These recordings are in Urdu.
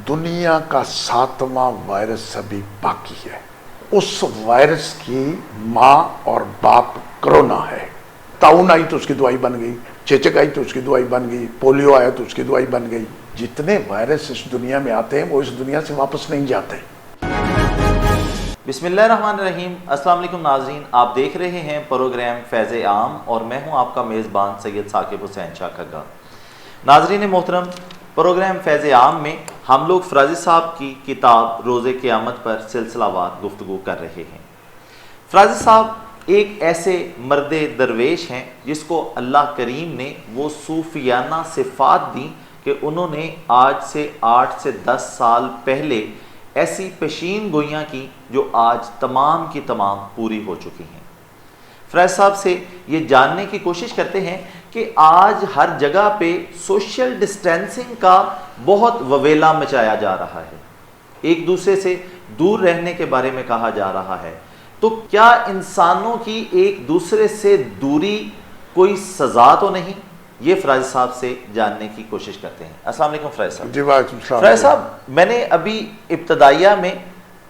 دنیا کا 7واں وائرس ابھی باقی ہے. اس وائرس کی ماں اور باپ کرونا ہے. طاعون آئی تو اس کی دوائی بن گئی, چیچک آئی تو اس کی دوائی بن گئی, پولیو آیا تو اس کی دوائی بن گئی. جتنے وائرس اس دنیا میں آتے ہیں وہ اس دنیا سے واپس نہیں جاتے. بسم اللہ الرحمن الرحیم. السلام علیکم ناظرین, آپ دیکھ رہے ہیں پروگرام فیض عام اور میں ہوں آپ کا میزبان سید ثاقب حسین شاہ کھگا. ناظرین محترم, پروگرام فیض عام میں ہم لوگ فرازی صاحب کی کتاب روز قیامت پر سلسلہ وار گفتگو کر رہے ہیں. فرازی صاحب ایک ایسے مرد درویش ہیں جس کو اللہ کریم نے وہ صوفیانہ صفات دیں کہ انہوں نے آج سے 8 سے 10 سال پہلے ایسی پیشین گوئیاں کی جو آج تمام کی تمام پوری ہو چکی ہیں. فراز صاحب سے یہ جاننے کی کوشش کرتے ہیں کہ آج ہر جگہ پہ سوشل ڈسٹینسنگ کا بہت وویلا مچایا جا رہا ہے, ایک دوسرے سے دور رہنے کے بارے میں کہا جا رہا ہے, تو کیا انسانوں کی ایک دوسرے سے دوری کوئی سزا تو نہیں؟ یہ فراز صاحب سے جاننے کی کوشش کرتے ہیں. السلام علیکم فراز صاحب. جی وعلیکم السلام. فراز صاحب, میں نے ابھی ابتدائیہ میں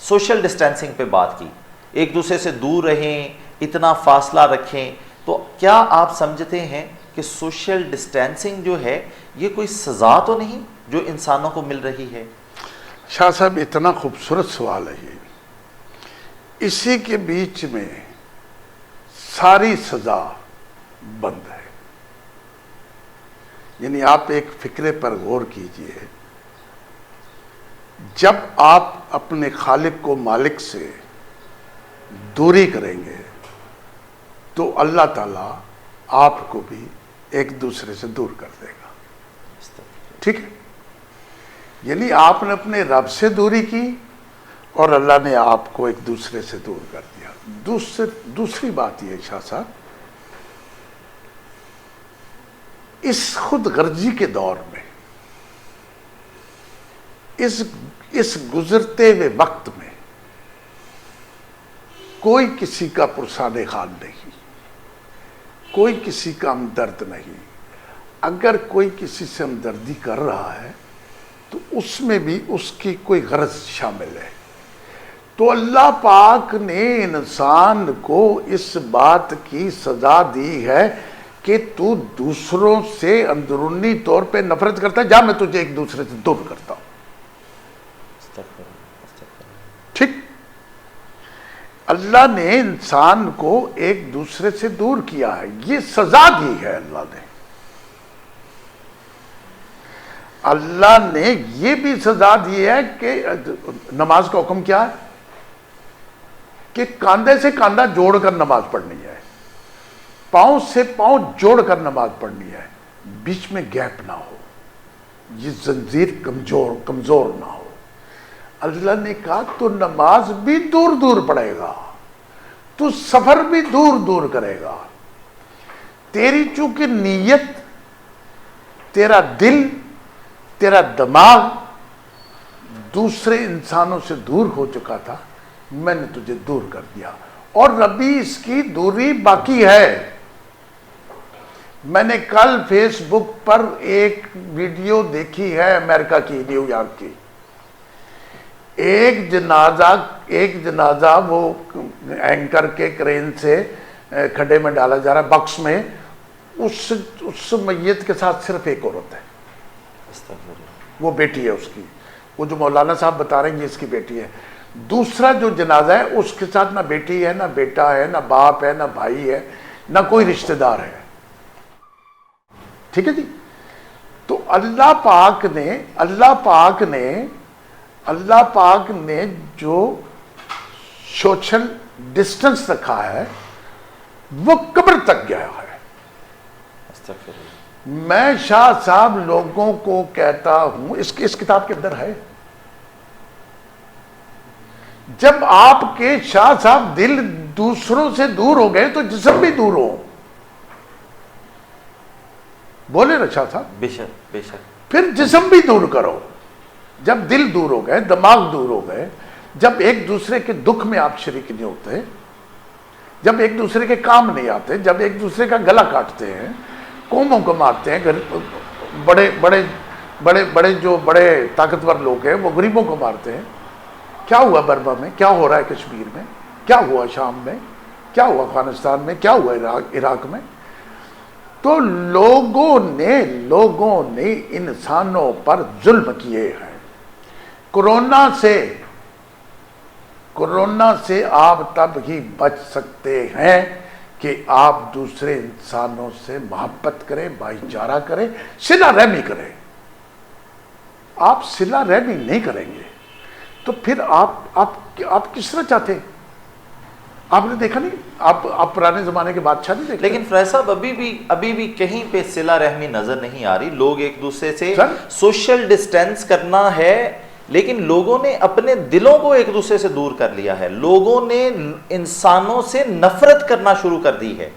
سوشل ڈسٹینسنگ پہ بات کی, ایک دوسرے سے دور رہیں, اتنا فاصلہ رکھیں, تو کیا آپ سمجھتے ہیں کہ سوشل ڈسٹینسنگ جو ہے یہ کوئی سزا تو نہیں جو انسانوں کو مل رہی ہے؟ شاہ صاحب اتنا خوبصورت سوال ہے یہ. اسی کے بیچ میں ساری سزا بند ہے. یعنی آپ ایک فکرے پر غور کیجئے, جب آپ اپنے خالق کو مالک سے دوری کریں گے تو اللہ تعالیٰ آپ کو بھی ایک دوسرے سے دور کر دے گا. ٹھیک ہے, یعنی آپ نے اپنے رب سے دوری کی اور اللہ نے آپ کو ایک دوسرے سے دور کر دیا. دوسری بات یہ شاہ صاحب, اس خود غرضی کے دور میں, اس گزرتے ہوئے وقت میں کوئی کسی کا پرسان حال نہیں, کوئی کسی کا ہمدرد نہیں. اگر کوئی کسی سے ہمدردی کر رہا ہے تو اس میں بھی اس کی کوئی غرض شامل ہے. تو اللہ پاک نے انسان کو اس بات کی سزا دی ہے کہ تو دوسروں سے اندرونی طور پہ نفرت کرتا ہے, جا میں تجھے ایک دوسرے سے دور کرتا ہوں. ٹھیک, اللہ نے انسان کو ایک دوسرے سے دور کیا ہے, یہ سزا دی ہے اللہ نے. اللہ نے یہ بھی سزا دی ہے کہ نماز کا حکم کیا ہے کہ کاندھے سے کاندھا جوڑ کر نماز پڑھنی ہے, پاؤں سے پاؤں جوڑ کر نماز پڑھنی ہے, بیچ میں گیپ نہ ہو, یہ زنجیر کمزور نہ ہو. اللہ نے کہا تو نماز بھی دور دور پڑھے گا, تو سفر بھی دور دور کرے گا. تیری چونکہ نیت, تیرا دل, تیرا دماغ دوسرے انسانوں سے دور ہو چکا تھا, میں نے تجھے دور کر دیا, اور ابھی اس کی دوری باقی ہے. میں نے کل فیس بک پر ایک ویڈیو دیکھی ہے امریکہ کی, نیو یارک کی. ایک جنازہ وہ اینکر کے کرین سے کھڈے میں ڈالا جا رہا ہے, باکس میں. اس میت کے ساتھ صرف ایک عورت ہے, وہ بیٹی ہے اس کی. وہ جو مولانا صاحب بتا رہے ہیں یہ اس کی بیٹی ہے. دوسرا جو جنازہ ہے اس کے ساتھ نہ بیٹی ہے, نہ بیٹا ہے, نہ باپ ہے, نہ بھائی ہے, نہ کوئی رشتہ دار ہے. ٹھیک ہے جی. تو اللہ پاک نے جو سوشل ڈسٹنس رکھا ہے وہ قبر تک گیا ہے. میں شاہ صاحب لوگوں کو کہتا ہوں, اس کتاب کے اندر ہے, جب آپ کے شاہ صاحب دل دوسروں سے دور ہو گئے تو جسم بھی دور ہو. بولے نا شاہ صاحب؟ بے شک بے شک. پھر جسم بھی دور کرو. جب دل دور ہو گئے, دماغ دور ہو گئے, جب ایک دوسرے کے دکھ میں آپ شریک نہیں ہوتے, جب ایک دوسرے کے کام نہیں آتے, جب ایک دوسرے کا گلا کاٹتے ہیں, قوموں کو مارتے ہیں, بڑے بڑے جو بڑے طاقتور لوگ ہیں وہ غریبوں کو مارتے ہیں. کیا ہوا برما میں, کیا ہو رہا ہے کشمیر میں, کیا ہوا شام میں, کیا ہوا افغانستان میں, کیا ہوا عراق میں. تو لوگوں نے انسانوں پر ظلم کیے ہیں. کورونا سے آپ تب ہی بچ سکتے ہیں کہ آپ دوسرے انسانوں سے محبت کریں, بھائی چارہ کریں, صلہ رحمی کریں. آپ صلہ رحمی نہیں کریں گے تو پھر آپ کس طرح چاہتے ہیں؟ آپ نے دیکھا نہیں, آپ پرانے زمانے کے بادشاہ نہیں دیکھتے؟ لیکن فیض صاحب ابھی بھی کہیں پہ صلہ رحمی نظر نہیں آ رہی. لوگ ایک دوسرے سے سوشل ڈسٹینس کرنا ہے, لیکن لوگوں نے اپنے دلوں کو ایک دوسرے سے دور کر لیا ہے. لوگوں نے انسانوں سے نفرت کرنا شروع کر دی ہے.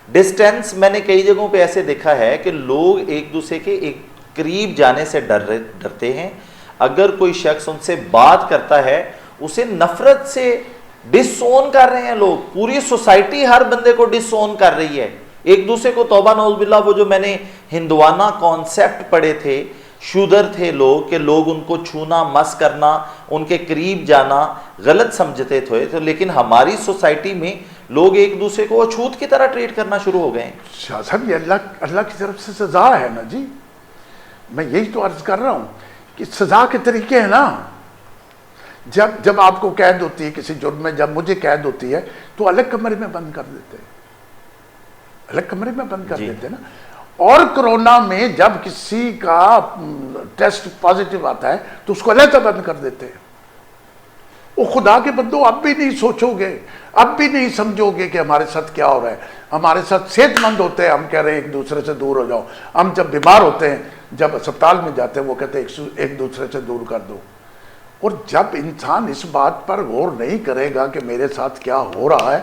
ڈسٹینس میں نے کئی جگہوں پہ ایسے دیکھا ہے کہ لوگ ایک دوسرے کے ایک قریب جانے سے ڈرتے ہیں. اگر کوئی شخص ان سے بات کرتا ہے اسے نفرت سے ڈس اون کر رہے ہیں لوگ. پوری سوسائٹی ہر بندے کو ڈس اون کر رہی ہے ایک دوسرے کو. توبہ نعوذ باللہ, وہ جو میں نے ہندوانہ کانسیپٹ پڑھے تھے, شودر تھے لوگ, کہ لوگ ان کو چھونا, مس کرنا, ان کے قریب جانا غلط سمجھتے تھے. تو لیکن ہماری سوسائٹی میں لوگ ایک دوسرے کو اچھوت کی طرح ٹریٹ کرنا شروع ہو گئے ہیں. شاہ صاحب یہ اللہ کی طرف سے سزا ہے نا جی. میں یہی تو عرض کر رہا ہوں کہ سزا کے طریقے ہیں نا. جب آپ کو قید ہوتی ہے کسی جرم میں, جب مجھے قید ہوتی ہے تو الگ کمرے میں بند کر دیتے ہیں, الگ کمرے میں بند کر دیتے ہیں نا. اور کرونا میں جب کسی کا ٹیسٹ پازیٹیو آتا ہے تو اس کو علیحدہ بند کر دیتے ہیں. وہ خدا کے بندو, اب بھی نہیں سوچو گے, اب بھی نہیں سمجھو گے کہ ہمارے ساتھ کیا ہو رہا ہے. ہمارے ساتھ صحت مند ہوتے ہیں, ہم کہہ رہے ہیں ایک دوسرے سے دور ہو جاؤ. ہم جب بیمار ہوتے ہیں, جب اسپتال میں جاتے ہیں, وہ کہتے ہیں ایک دوسرے سے دور کر دو. اور جب انسان اس بات پر غور نہیں کرے گا کہ میرے ساتھ کیا ہو رہا ہے,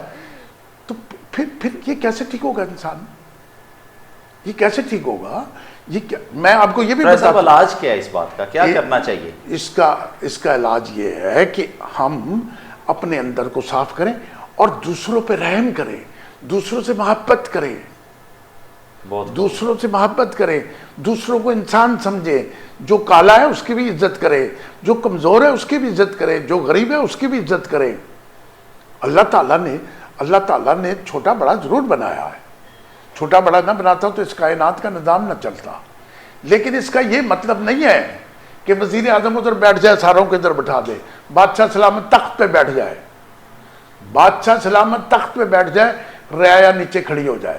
تو پھر یہ کیسے ٹھیک ہوگا انسان؟ یہ کیسے ٹھیک ہوگا؟ میں آپ کو یہ بھی بتا دوں, علاج کیا ہے اس بات کا, کیا کرنا چاہیے؟ اس کا علاج یہ ہے کہ ہم اپنے اندر کو صاف کریں اور دوسروں پہ رحم کریں, دوسروں سے محبت کریں, دوسروں سے محبت کریں, دوسروں کو انسان سمجھیں. جو کالا ہے اس کی بھی عزت کرے, جو کمزور ہے اس کی بھی عزت کرے, جو غریب ہے اس کی بھی عزت کرے. اللہ تعالیٰ نے چھوٹا بڑا ضرور بنایا ہے. چھوٹا بڑا نہ بناتا تو اس کائنات کا نظام نہ چلتا. لیکن اس کا یہ مطلب نہیں ہے کہ وزیر اعظم ادھر بیٹھ جائے, ساروں کو ادھر بٹھا دے, بادشاہ سلامت تخت پہ بیٹھ جائے, بادشاہ سلامت تخت پہ بیٹھ جائے, رعایا نیچے کھڑی ہو جائے.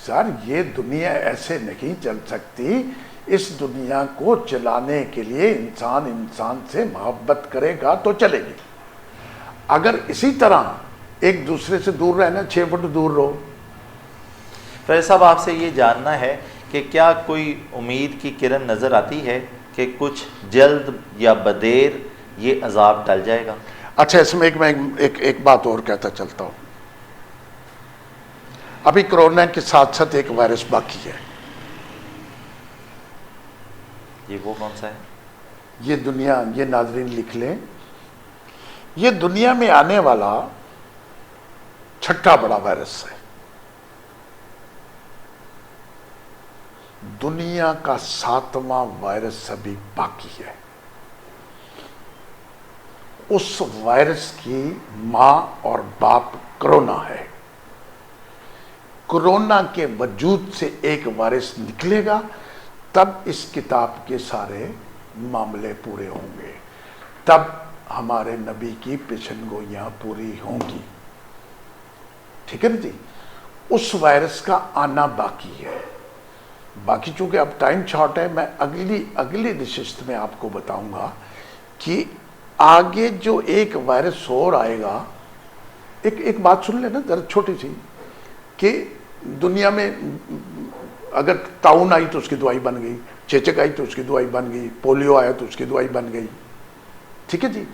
سر یہ دنیا ایسے نہیں چل سکتی. اس دنیا کو چلانے کے لیے انسان سے محبت کرے گا تو چلے گی. اگر اسی طرح ایک دوسرے سے دور رہنا, 6 فٹ دور رہو. فیض صاحب آپ سے یہ جاننا ہے کہ کیا کوئی امید کی کرن نظر آتی ہے کہ کچھ جلد یا بدیر یہ عذاب ٹل جائے گا؟ اچھا, اس میں ایک بات اور کہتا چلتا ہوں. ابھی کرونا کے ساتھ ساتھ ایک وائرس باقی ہے. یہ وہ کون سا ہے؟ یہ ناظرین لکھ لیں, یہ دنیا میں آنے والا 6واں بڑا وائرس ہے. دنیا کا 7واں وائرس ابھی باقی ہے. اس وائرس کی ماں اور باپ کرونا ہے. کرونا کے وجود سے ایک وائرس نکلے گا, تب اس کتاب کے سارے معاملے پورے ہوں گے, تب ہمارے نبی کی پیشن گوئیاں پوری ہوں گی. ٹھیک ہے نا جی. اس وائرس کا آنا باقی ہے. باقی چونکہ اب ٹائم شارٹ ہے, میں اگلی نشست میں آپ کو بتاؤں گا کہ آگے جو ایک وائرس اور آئے گا. ایک بات سن لیں نا ذرا چھوٹی سی, کہ دنیا میں اگر طاعون آئی تو اس کی دوائی بن گئی, چیچک آئی تو اس کی دوائی بن گئی, پولیو آیا تو اس کی دوائی بن گئی. ٹھیک ہے جی.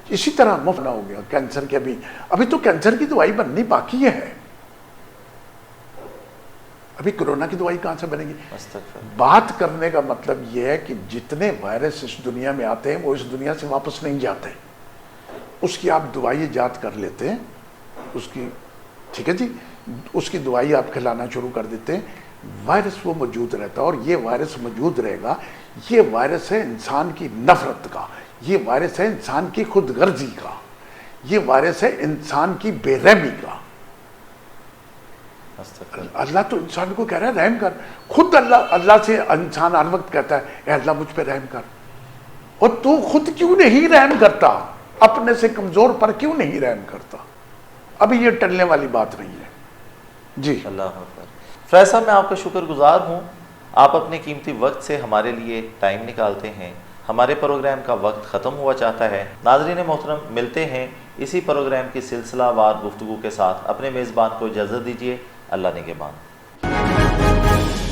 اسی طرح مفت نہ ہو گیا کینسر کے. ابھی تو کینسر کی دوائی بننی باقی ہے. ابھی کرونا کی دوائی کہاں سے بنے گی؟ بات کرنے کا مطلب یہ ہے کہ جتنے وائرس اس دنیا میں آتے ہیں وہ اس دنیا سے واپس نہیں جاتے. اس کی آپ دوائی ایجاد کر لیتے ہیں, اس کی, ٹھیک ہے جی, اس کی دوائی آپ کھلانا شروع کر دیتے ہیں, وائرس وہ موجود رہتا ہے، اور یہ وائرس موجود رہے گا۔ یہ وائرس ہے انسان کی نفرت کا، یہ وائرس ہے انسان کی خود غرضی کا، یہ وائرس ہے انسان کی بے رحمی کا۔ اللہ تو انسان کو کہہ رہا ہے رحم کر، خود اللہ سے انسان ہر وقت کہتا ہے اے اللہ مجھ پہ رحم کر، اور تو خود کیوں نہیں رحم کرتا؟ اپنے سے کمزور پر کیوں نہیں رحم کرتا؟ ابھی یہ ٹلنے والی بات نہیں ہے۔ جی اللہ اکبر۔ فیض صاحب میں آپ کا شکر گزار ہوں، آپ اپنے قیمتی وقت سے ہمارے لیے ٹائم نکالتے ہیں۔ ہمارے پروگرام کا وقت ختم ہوا چاہتا ہے۔ ناظرین محترم، ملتے ہیں اسی پروگرام کی سلسلہ وار گفتگو کے ساتھ۔ اپنے میزبان کو اجازت دیجیے، اللہ نگہبان۔